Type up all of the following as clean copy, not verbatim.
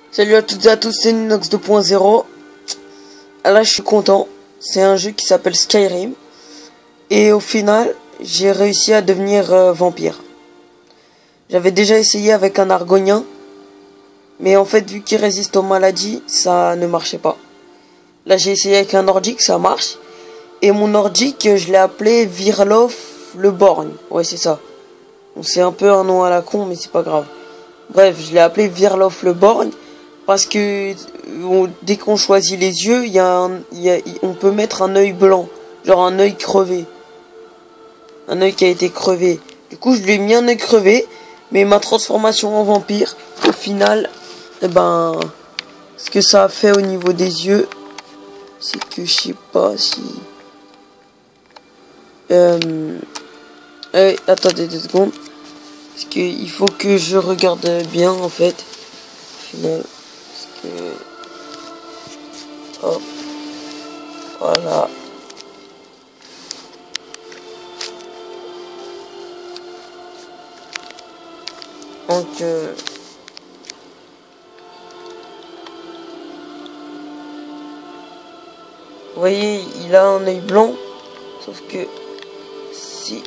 Salut à toutes et à tous, c'est Ninox 2.0. Là je suis content, c'est un jeu qui s'appelle Skyrim. Et au final, j'ai réussi à devenir vampire. J'avais déjà essayé avec un argonien, mais en fait vu qu'il résiste aux maladies, ça ne marchait pas. Là j'ai essayé avec un nordique, ça marche. Et mon nordique, je l'ai appelé Virlof le Borgne. Ouais, c'est ça. Bon, c'est un peu un nom à la con, mais c'est pas grave. Bref, je l'ai appelé Virlof le Borgne parce que dès qu'on choisit les yeux, on peut mettre un œil blanc, genre un œil crevé. Un œil qui a été crevé. Du coup, je lui ai mis un œil crevé, mais ma transformation en vampire, au final, ce que ça a fait au niveau des yeux, c'est que je sais pas si... attendez 2 secondes. Parce qu'il faut que je regarde bien, en fait. Au final, parce que... Hop. Voilà. Donc... vous voyez, il a un œil blanc. Sauf que... si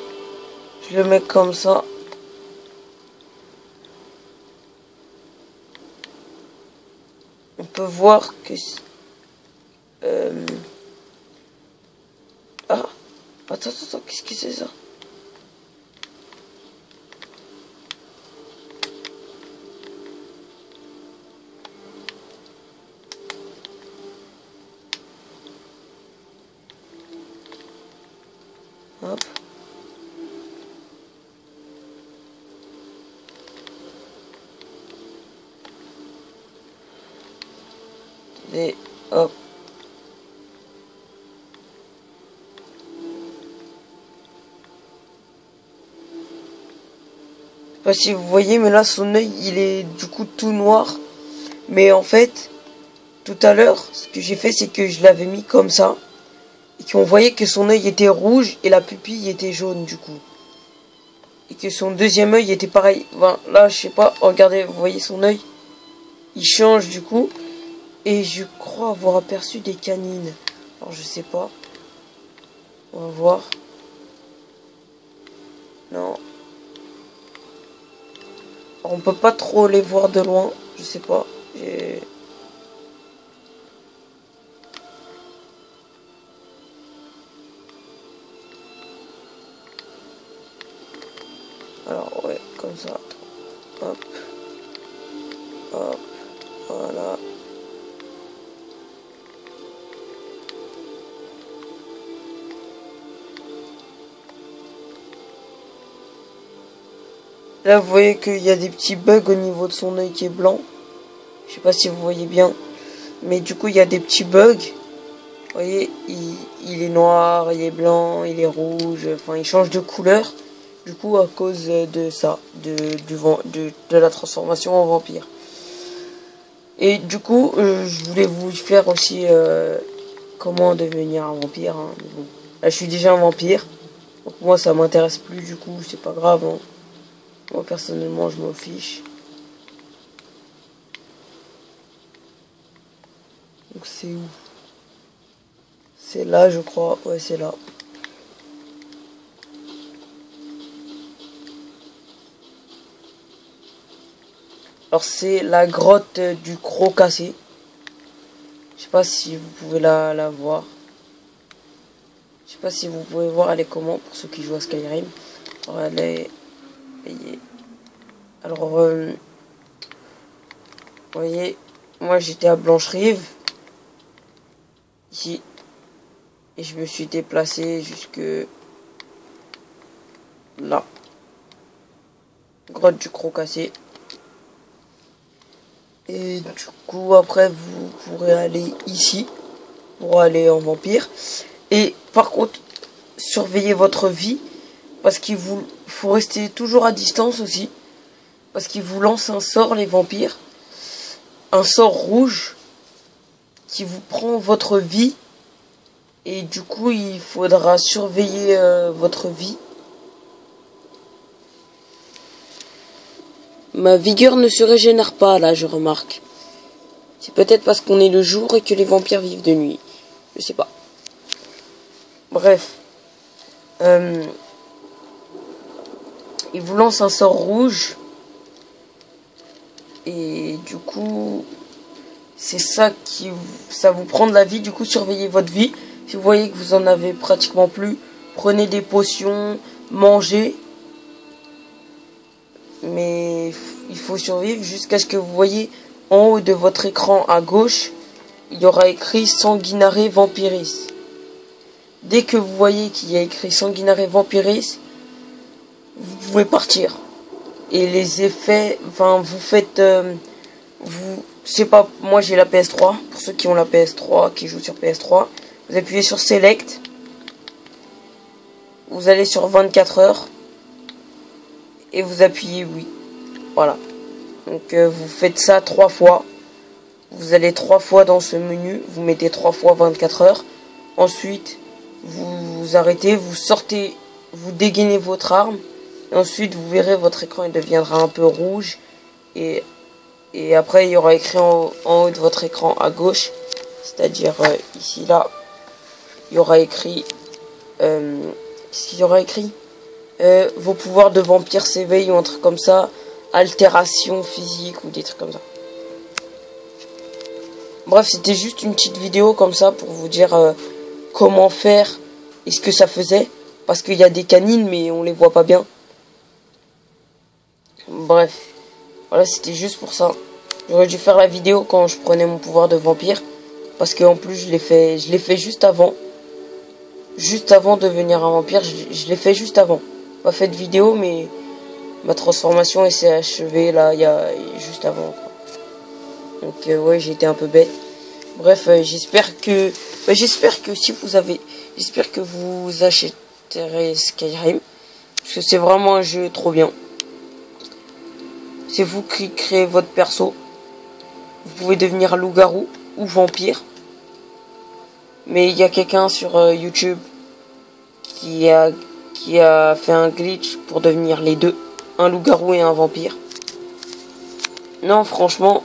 je le mets comme ça... on peut voir que... Ah, attends, qu'est-ce que c'est ça? Hop. Et hop. Je sais pas si vous voyez, mais là son œil il est du coup tout noir. Mais en fait, tout à l'heure, ce que j'ai fait, c'est que je l'avais mis comme ça. Et qu'on voyait que son œil était rouge et la pupille était jaune du coup. Et que son deuxième œil était pareil. Enfin, là, je sais pas, regardez, vous voyez son œil. Il change du coup. Et je crois avoir aperçu des canines. Alors je sais pas. On va voir. Non. Alors, on peut pas trop les voir de loin. Je sais pas. Alors ouais, comme ça. Hop. Hop. Voilà. Là, vous voyez qu'il y a des petits bugs au niveau de son œil qui est blanc. Je sais pas si vous voyez bien. Mais du coup, il y a des petits bugs. Vous voyez, il est noir, il est blanc, il est rouge. Enfin, il change de couleur. Du coup, à cause de ça. De la transformation en vampire. Et du coup, je voulais vous faire aussi comment devenir un vampire. Hein. Bon. Là, je suis déjà un vampire. Donc moi, ça m'intéresse plus. Du coup, c'est pas grave. Hein. Moi, personnellement, je m'en fiche. Donc, c'est où? C'est là, je crois. Ouais, c'est là. Alors, c'est la grotte du Croc cassé. Je sais pas si vous pouvez la voir. Je sais pas si vous pouvez voir, elle est comment pour ceux qui jouent à Skyrim. Alors, elle est... Alors, vous voyez, moi j'étais à Blancherive, ici, et je me suis déplacé jusque là. Grotte du Croc cassé. Et du coup, après, vous pourrez aller ici, pour aller en vampire. Et par contre, surveillez votre vie, parce qu'il vous faut rester toujours à distance aussi. Parce qu'ils vous lancent un sort, les vampires. Un sort rouge qui vous prend votre vie. Et du coup, il faudra surveiller votre vie. Ma vigueur ne se régénère pas, là, je remarque. C'est peut-être parce qu'on est le jour et que les vampires vivent de nuit. Je sais pas. Bref. Il vous lance un sort rouge. Et du coup, c'est ça ça vous prend de la vie. Du coup, surveillez votre vie. Si vous voyez que vous en avez pratiquement plus, prenez des potions, mangez. Mais il faut survivre jusqu'à ce que vous voyez en haut de votre écran à gauche, il y aura écrit Sanguinare Vampiris. Dès que vous voyez qu'il y a écrit Sanguinare Vampiris, vous pouvez partir. Et les effets, enfin, vous faites, c'est pas, moi j'ai la PS3, pour ceux qui ont la PS3, qui jouent sur PS3, vous appuyez sur Select, vous allez sur 24 heures, et vous appuyez oui. Voilà. Donc vous faites ça 3 fois. Vous allez 3 fois dans ce menu, vous mettez 3 fois 24 heures. Ensuite, vous arrêtez, vous sortez, vous dégainez votre arme. Et ensuite, vous verrez votre écran, il deviendra un peu rouge. Et après, il y aura écrit en haut de votre écran à gauche, c'est-à-dire ici, là, il y aura écrit... qu'est-ce qu'il y aura écrit vos pouvoirs de vampire s'éveillent ou un truc comme ça. Altération physique ou des trucs comme ça. Bref, c'était juste une petite vidéo comme ça pour vous dire comment faire et ce que ça faisait. Parce qu'il y a des canines mais on les voit pas bien. Bref, voilà, c'était juste pour ça. J'aurais dû faire la vidéo quand je prenais mon pouvoir de vampire. Parce qu'en plus je l'ai fait juste avant. Juste avant de devenir un vampire, je l'ai fait juste avant. Pas fait de vidéo mais... ma transformation elle s'est achevée là, il y a juste avant quoi. Donc ouais, j'ai été un peu bête. Bref, j'espère que si vous avez, j'espère que vous achèterez Skyrim parce que c'est vraiment un jeu trop bien. C'est vous qui créez votre perso. Vous pouvez devenir loup-garou ou vampire. Mais il y a quelqu'un sur YouTube qui a fait un glitch pour devenir les deux. Un loup-garou et un vampire. Non, franchement.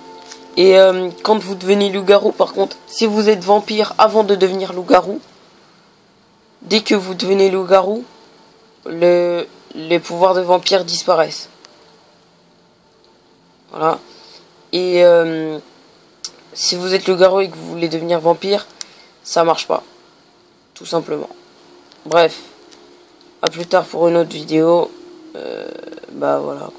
Et quand vous devenez loup-garou, par contre, si vous êtes vampire avant de devenir loup-garou, dès que vous devenez loup-garou, les pouvoirs de vampire disparaissent. Voilà. Et si vous êtes loup-garou et que vous voulez devenir vampire, ça marche pas. Tout simplement. Bref. À plus tard pour une autre vidéo. Bah voilà.